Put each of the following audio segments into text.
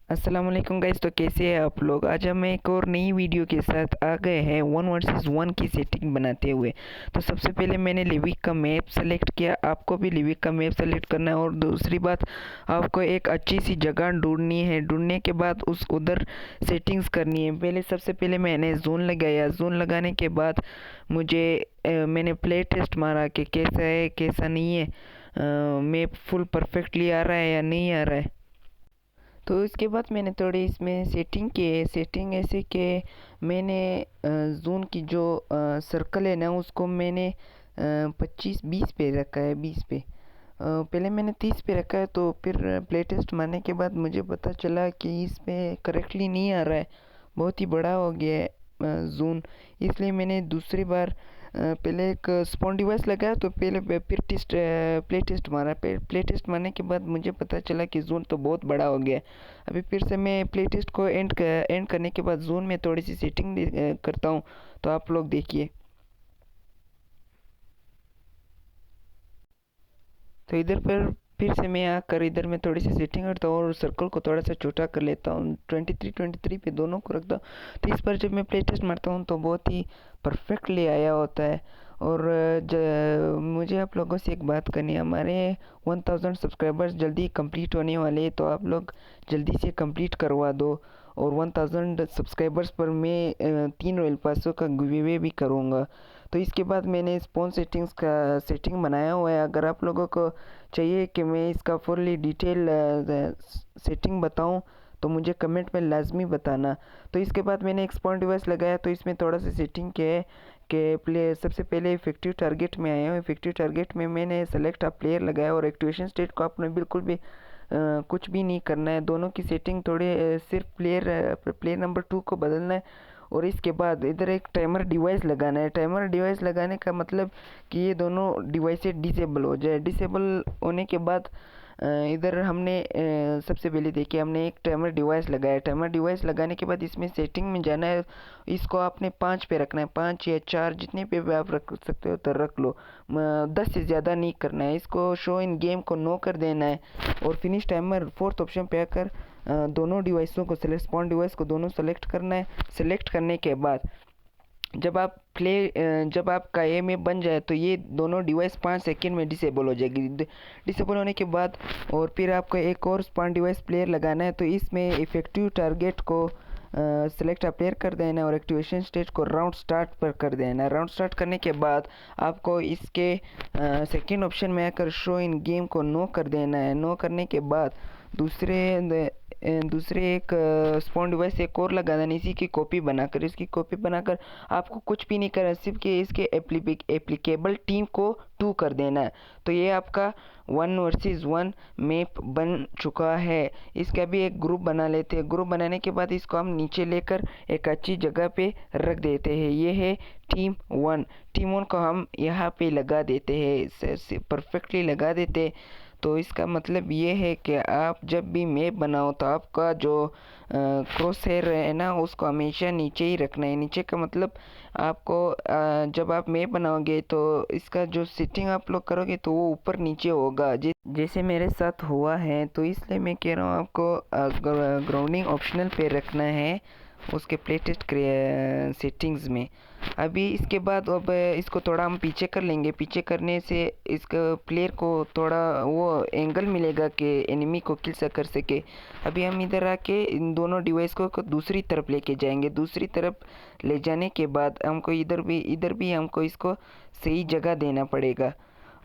अस्सलाम वालेकुम गाइस। तो कैसे हैं आप लोग। आज हम एक और नई वीडियो के साथ आ गए हैं 1 वर्सेस 1 की सेटिंग बनाते हुए। तो सबसे पहले मैंने लिविक का मैप सेलेक्ट किया। आपको भी लिविक का मैप सेलेक्ट करना है और दूसरी बात, आपको एक अच्छी सी जगह ढूंढनी है। ढूंढने के बाद उस उधर सेटिंग्स करनी है। सबसे पहले मैंने जोन लगाया। जोन लगाने के बाद मुझे मैंने प्ले टेस्ट मारा कि कैसा है कैसा नहीं है, मैप फुल परफेक्टली आ रहा है या नहीं आ रहा है। तो इसके बाद मैंने थोड़ी इसमें सेटिंग की है। सेटिंग ऐसे कि मैंने जोन की जो सर्कल है ना, उसको मैंने 25-20 पे रखा है। 20 पे पहले मैंने 30 पे रखा है। तो फिर प्ले टेस्ट मारने के बाद मुझे पता चला कि इस पे करेक्टली नहीं आ रहा है, बहुत ही बड़ा हो गया है जोन। इसलिए मैंने दूसरी बार पहले एक स्पॉन डिवाइस लगाया। तो फिर प्ले टेस्ट मारा। प्ले टेस्ट मारने के बाद मुझे पता चला कि जोन तो बहुत बड़ा हो गया। अभी फिर से मैं प्ले टेस्ट को एंड करने के बाद जोन में थोड़ी सी सेटिंग करता हूँ। तो आप लोग देखिए। तो इधर पर फिर से मैं आकर इधर में थोड़ी सी सेटिंग करता हूँ और सर्कल को थोड़ा सा छोटा कर लेता हूँ। 23 पे दोनों को रखता हूँ। तो इस पर जब मैं प्ले टेस्ट मारता हूँ तो बहुत ही परफेक्टली आया होता है। और मुझे आप लोगों से एक बात करनी है। हमारे 1000 सब्सक्राइबर्स जल्दी कंप्लीट होने वाले हैं, तो आप लोग जल्दी से कंप्लीट करवा दो। और 1000 सब्सक्राइबर्स पर मैं 3 रॉयल पासों का गिव भी करूँगा। तो इसके बाद मैंने स्पॉन सेटिंग्स का सेटिंग बनाया हुआ है। अगर आप लोगों को चाहिए कि मैं इसका फुल्ली डिटेल सेटिंग बताऊं तो मुझे कमेंट में लाजमी बताना। तो इसके बाद मैंने एक स्पॉन डिवाइस लगाया। तो इसमें थोड़ा सा सेटिंग किया है कि प्ले सबसे पहले इफेक्टिव टारगेट में आया हूँ। इफेक्टिव टारगेट में मैंने सेलेक्ट अ प्लेयर लगाया और एक्टिवेशन स्टेट को आपने बिल्कुल भी कुछ भी नहीं करना है। दोनों की सेटिंग थोड़े सिर्फ प्लेयर नंबर 2 को बदलना है। और इसके बाद इधर एक टाइमर डिवाइस लगाना है। टाइमर डिवाइस लगाने का मतलब कि ये दोनों डिवाइसेस डिसेबल हो जाए। डिसेबल होने के बाद इधर हमने सबसे पहले देखिए हमने एक टाइमर डिवाइस लगाया। टाइमर डिवाइस लगाने के बाद इसमें सेटिंग में जाना है। इसको आपने 5 पे रखना है, 5 या 4 जितने पे भी आप रख सकते हो तो रख लो। 10 से ज़्यादा नहीं करना है। इसको शो इन गेम को नो कर देना है और फिनिश टाइमर फोर्थ ऑप्शन पे आकर दोनों डिवाइसों को सेलेक्ट स्पॉन डिवाइस को दोनों सेलेक्ट करना है। सेलेक्ट करने के बाद जब आपका ए में बन जाए तो ये दोनों डिवाइस 5 सेकंड में डिसेबल हो जाएगी। डिसेबल होने के बाद और फिर आपको एक और स्पॉन डिवाइस प्लेयर लगाना है। तो इसमें इफेक्टिव टारगेट को सेलेक्ट प्लेयर कर देना है और एक्टिवेशन स्टेज को राउंड स्टार्ट पर कर देना है। राउंड स्टार्ट करने के बाद आपको इसके सेकंड ऑप्शन में आकर शो इन गेम को नो कर देना है। नो करने के बाद दूसरे एक स्पॉन डिवाइस एक और लगा देना, इसी की कॉपी बनाकर। इसकी कॉपी बनाकर आपको कुछ भी नहीं करना, सिर्फ कि इसके एप्लीकेबल टीम को 2 कर देना है। तो ये आपका 1 वर्सेस 1 मैप बन चुका है। इसका भी एक ग्रुप बना लेते हैं। ग्रुप बनाने के बाद इसको हम नीचे लेकर एक अच्छी जगह पे रख देते हैं। ये है टीम 1। टीम 1 को हम यहाँ पे लगा देते हैं, परफेक्टली लगा देते हैं। तो इसका मतलब ये है कि आप जब भी मैप बनाओ तो आपका जो क्रॉस हेयर है ना, उसको हमेशा नीचे ही रखना है। नीचे का मतलब आपको जब आप मैप बनाओगे तो इसका जो सेटिंग आप लोग करोगे तो वो ऊपर नीचे होगा, जैसे मेरे साथ हुआ है। तो इसलिए मैं कह रहा हूँ आपको ग्राउंडिंग ऑप्शनल पे रखना है उसके प्ले टेस्ट सेटिंग्स में। अभी इसके बाद अब इसको थोड़ा हम पीछे कर लेंगे। पीछे करने से इसका प्लेयर को थोड़ा वो एंगल मिलेगा कि एनिमी को किल कर सके। अभी हम इधर आके इन दोनों डिवाइस को दूसरी तरफ लेके जाएंगे। दूसरी तरफ ले जाने के बाद हमको इधर भी हमको इसको सही जगह देना पड़ेगा।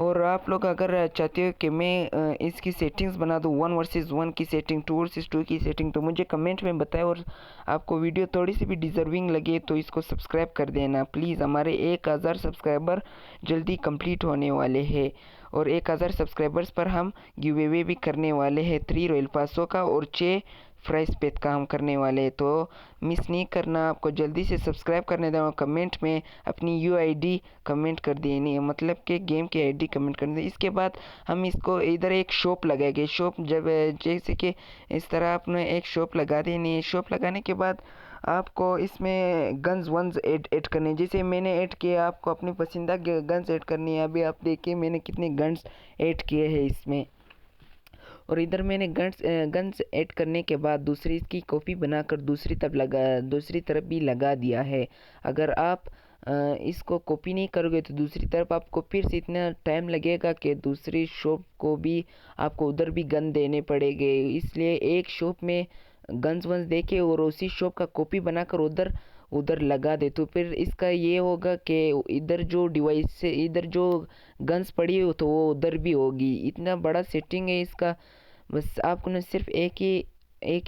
और आप लोग अगर चाहते हो कि मैं इसकी सेटिंग्स बना दूँ 1 वर्सेस 1 की सेटिंग, 2 वर्सेस 2 की सेटिंग, तो मुझे कमेंट में बताएं। और आपको वीडियो थोड़ी सी भी डिज़र्विंग लगे तो इसको सब्सक्राइब कर देना प्लीज़। हमारे 1000 सब्सक्राइबर जल्दी कंप्लीट होने वाले हैं और 1000 सब्सक्राइबर्स पर हम गिव अवे भी करने वाले हैं 3 रॉयल पासों का और 6 प्राइस पेड का हम करने वाले हैं। तो मिस नहीं करना, आपको जल्दी से सब्सक्राइब करने देना। कमेंट में अपनी यूआईडी कमेंट कर देनी है, मतलब कि गेम की आईडी कमेंट कर देनी। इसके बाद हम इसको इधर एक शॉप लगाएंगे। शॉप जब जैसे कि इस तरह आपने एक शॉप लगा देनी है। शॉप लगाने के बाद आपको इसमें गन्स वन्स ऐड करने, जैसे मैंने ऐड किया, आपको अपनी पसंदीदा गन्स ऐड करनी है। अभी आप देखिए मैंने कितने गन्स ऐड किए हैं इसमें। और इधर मैंने गन्स ऐड करने के बाद दूसरी इसकी कॉपी बनाकर दूसरी तरफ भी लगा दिया है। अगर आप इसको कॉपी नहीं करोगे तो दूसरी तरफ आपको फिर से इतना टाइम लगेगा कि दूसरी शॉप को भी आपको उधर भी गन देने पड़ेंगे। इसलिए एक शॉप में गन्स वन्स देके और उसी शॉप का कॉपी बनाकर उधर उधर लगा दे, तो फिर इसका ये होगा कि इधर जो डिवाइस से इधर जो गन्स पड़ी हो तो वो उधर भी होगी। इतना बड़ा सेटिंग है इसका। बस आपको ना सिर्फ एक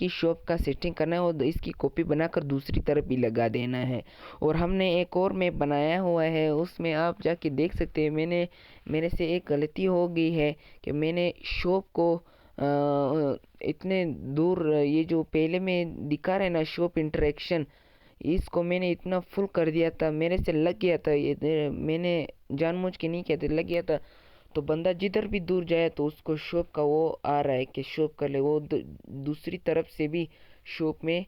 ही शॉप का सेटिंग करना है और इसकी कॉपी बनाकर दूसरी तरफ भी लगा देना है। और हमने एक और मैप बनाया हुआ है, उसमें आप जाके देख सकते हैं। मेरे से एक गलती हो गई है कि मैंने शॉप को इतने दूर, ये जो पहले में दिखा रहे ना शॉप इंटरेक्शन, इसको मैंने इतना फुल कर दिया था, मेरे से लग गया था। ये मैंने जानबूझ के नहीं किया था, लग गया था। तो बंदा जिधर भी दूर जाए तो उसको शॉप का वो आ रहा है कि शॉप कर ले, वो दूसरी तरफ से भी शॉप में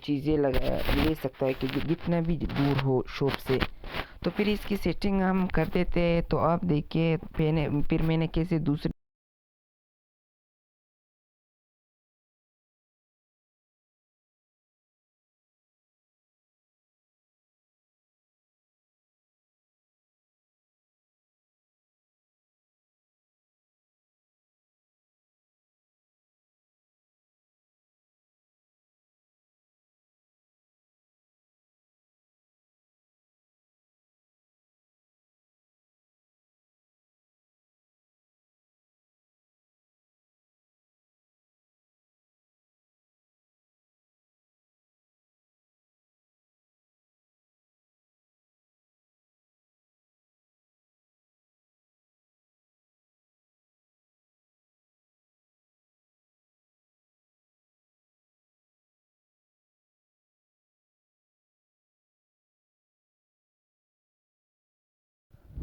चीज़ें लगा ले सकता है कि जितना भी दूर हो शॉप से। तो फिर इसकी सेटिंग हम कर देते हैं। तो आप देखिए फिर मैंने कैसे दूसरी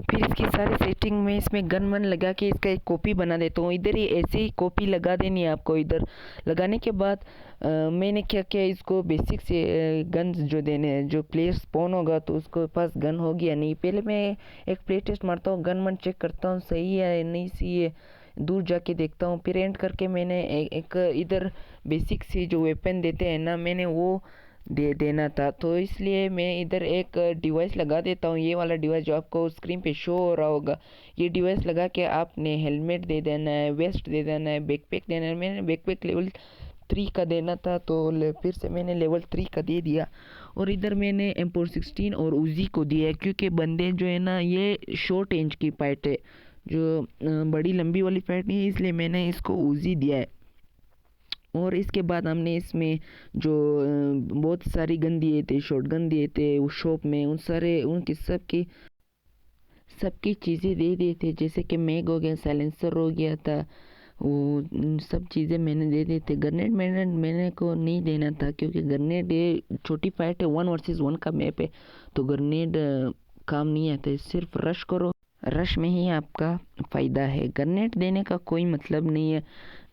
फिर इसकी सारी सेटिंग में इसमें गन वन लगा के इसका एक कॉपी बना देता हूँ। इधर ही ऐसे ही कॉपी लगा देनी है आपको। इधर लगाने के बाद मैंने क्या किया, इसको बेसिक से गन्स जो देने हैं, जो प्लेयर स्पॉन होगा तो उसके पास गन होगी या नहीं, पहले मैं एक प्ले टेस्ट मारता हूँ, गन वन चेक करता हूँ सही है नहीं सही है, दूर जाके देखता हूँ। फिर एंड करके मैंने एक इधर बेसिक से जो वेपन देते हैं ना, मैंने वो दे देना था। तो इसलिए मैं इधर एक डिवाइस लगा देता हूँ, ये वाला डिवाइस जो आपको स्क्रीन पे शो हो रहा होगा। ये डिवाइस लगा के आपने हेलमेट दे देना है, वेस्ट दे देना है, बैकपैक देना है। मैंने बैकपैक लेवल 3 का देना था तो फिर से मैंने लेवल 3 का दे दिया। और इधर मैंने M416 और उजी को दिया है, क्योंकि बंदे जो है ना ये शॉर्ट रेंज की फाइट है, जो बड़ी लंबी वाली फाइट नहीं है, इसलिए मैंने इसको उजी दिया है। और इसके बाद हमने इसमें जो बहुत सारी गन दिए थे, शॉर्ट गन दिए थे उस शॉप में, उन सारे उनकी सबकी चीज़ें दे दिए थे, जैसे कि मैग हो गया, साइलेंसर हो गया था, वो सब चीज़ें मैंने दे दी थी। ग्रेनेड मैंने को नहीं देना था, क्योंकि ग्रेनेड ये छोटी फाइट है, 1 वर्सेस 1 का मैप है, तो ग्रेनेड काम नहीं आता है। सिर्फ रश करो, रश में ही आपका फ़ायदा है, ग्रेनेड देने का कोई मतलब नहीं है।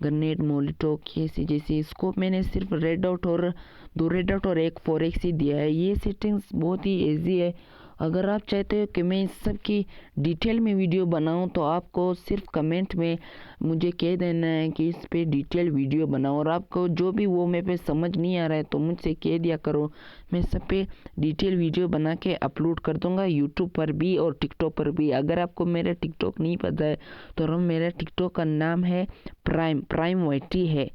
ग्रेनेड मोलिटो कैसी जैसी स्कोप मैंने सिर्फ रेड डॉट और 2 रेड डॉट और एक 4x ही दिया है। ये सेटिंग्स बहुत ही ईजी है। अगर आप चाहते हो कि मैं इस सब की डिटेल में वीडियो बनाऊं तो आपको सिर्फ कमेंट में मुझे कह देना है कि इस पे डिटेल वीडियो बनाओ। और आपको जो भी वो मेरे पे समझ नहीं आ रहा है तो मुझसे कह दिया करो, मैं सब पे डिटेल वीडियो बना के अपलोड कर दूंगा, यूट्यूब पर भी और टिकटॉक पर भी। अगर आपको मेरा टिकटॉक नहीं पता है तो मेरा टिकटॉक का नाम है प्राइम वाईटी है।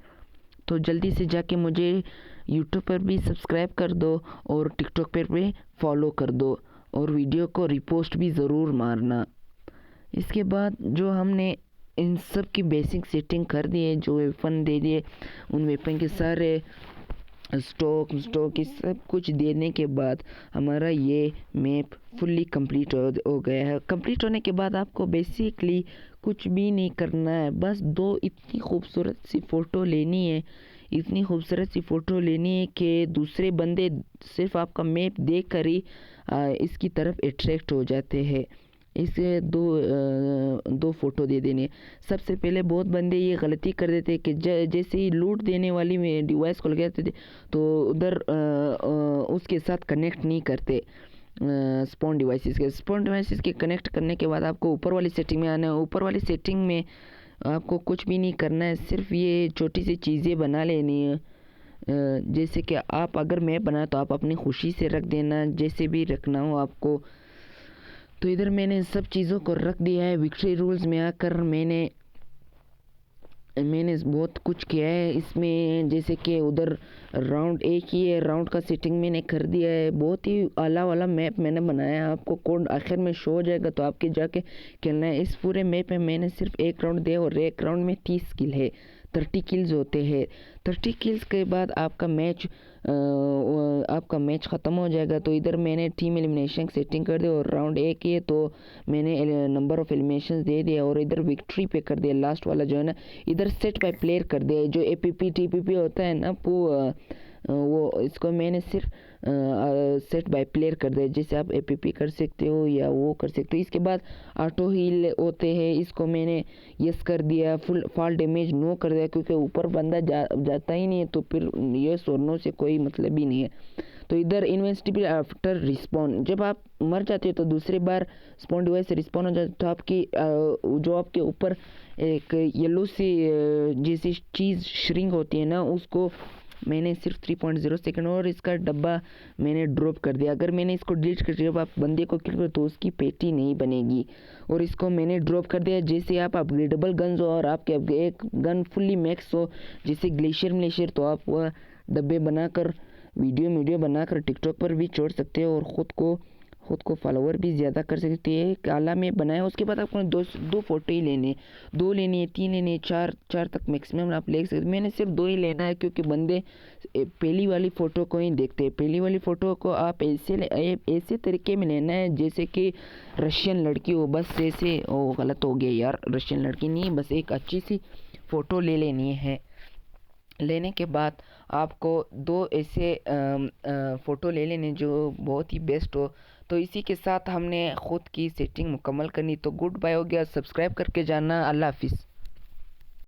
तो जल्दी से जाके मुझे यूट्यूब पर भी सब्सक्राइब कर दो और टिकटॉक पर भी फॉलो कर दो, और वीडियो को रिपोस्ट भी ज़रूर मारना। इसके बाद जो हमने इन सब की बेसिक सेटिंग कर दी है, जो वेपन दे दिए, उन वेपन के सारे स्टॉक इस सब कुछ देने के बाद हमारा ये मैप फुल्ली कंप्लीट हो गया है। कंप्लीट होने के बाद आपको बेसिकली कुछ भी नहीं करना है, बस 2 इतनी खूबसूरत सी फ़ोटो लेनी है, इतनी खूबसूरत सी फ़ोटो लेनी है कि दूसरे बंदे सिर्फ आपका मैप देख कर ही इसकी तरफ अट्रैक्ट हो जाते हैं। इसे दो फ़ोटो दे देने। सबसे पहले बहुत बंदे ये गलती कर देते कि जैसे ही लूट देने वाली में डिवाइस को लगाते थे तो उधर उसके साथ कनेक्ट नहीं करते स्पॉन डिवाइसेस के कनेक्ट करने के बाद आपको ऊपर वाली सेटिंग में आना है। ऊपर वाली सेटिंग में आपको कुछ भी नहीं करना है, सिर्फ ये छोटी सी चीज़ें बना लेनी है। जैसे कि आप अगर मैप बनाए तो आप अपनी खुशी से रख देना, जैसे भी रखना हो आपको। तो इधर मैंने सब चीज़ों को रख दिया है। विक्ट्री रूल्स में आकर मैंने बहुत कुछ किया है इसमें, जैसे कि उधर राउंड एक ही है, राउंड का सेटिंग मैंने कर दिया है। बहुत ही आला वाला मैप मैंने बनाया है, आपको कोड आखिर में शो हो जाएगा तो आपके जाके खेलना है। इस पूरे मैप में मैंने सिर्फ एक राउंड दिया और एक राउंड में 30 किल है, 30 किल्स होते हैं। 30 किल्स के बाद आपका मैच ख़त्म हो जाएगा। तो इधर मैंने टीम एलिमिनेशन सेटिंग कर दी और राउंड एक ही है तो मैंने नंबर ऑफ एलिमिनेशन दे दिया और इधर विक्ट्री पे कर दिया, लास्ट वाला जो है ना। इधर सेट बाय प्लेयर कर दिया, जो APP TPP होता है ना वो इसको मैंने सिर्फ सेट बाय प्लेयर कर दिया, जैसे आप APP कर सकते हो या वो कर सकते हो। इसके बाद ऑटो हील होते हैं, इसको मैंने यस कर दिया। फुल फॉल डैमेज नो कर दिया, क्योंकि ऊपर बंदा जाता ही नहीं है तो फिर यस और नो से कोई मतलब ही नहीं है। तो इधर इन्वेस्टिबल आफ्टर रिस्पॉन, जब आप मर जाते हो तो दूसरी बार स्पॉन डिवाइस से रिस्पॉन हो जाता है, तो आपकी जो आपके ऊपर एक येलो सी जैसी चीज़ श्रिंक होती है ना, उसको मैंने सिर्फ 3.0 सेकंड और इसका डब्बा मैंने ड्रॉप कर दिया। अगर मैंने इसको डिलीट कर दिया, जब आप बंदे को किल करो तो उसकी पेटी नहीं बनेगी, और इसको मैंने ड्रॉप कर दिया। जैसे आप अपग्रेडेबल गन्स हो और आपके एक गन फुल्ली मैक्स हो, जैसे ग्लेशियर, तो आप वह डब्बे बनाकर वीडियो बनाकर टिकटॉक पर भी छोड़ सकते हो और ख़ुद को फॉलोवर भी ज़्यादा कर सकते हैं। काला में बनाया, उसके बाद आपको दो फोटो ही लेने, 2 लेनी है, 3 लेनी है, चार तक मैक्सिमम आप ले सकते। मैंने सिर्फ 2 ही लेना है, क्योंकि बंदे पहली वाली फ़ोटो को ही देखते हैं। पहली वाली फ़ोटो को आप ऐसे तरीके में लेना है जैसे कि रशियन लड़की हो, बस ऐसे। ओ गलत हो गया यार, रशियन लड़की नहीं, बस एक अच्छी सी फ़ोटो ले लेनी है। लेने के बाद आपको 2 ऐसे फ़ोटो ले लेने जो बहुत ही बेस्ट हो। तो इसी के साथ हमने ख़ुद की सेटिंग मुकम्मल करनी। तो गुड बाय हो गया, सब्सक्राइब करके जाना। अल्लाह हाफिज़।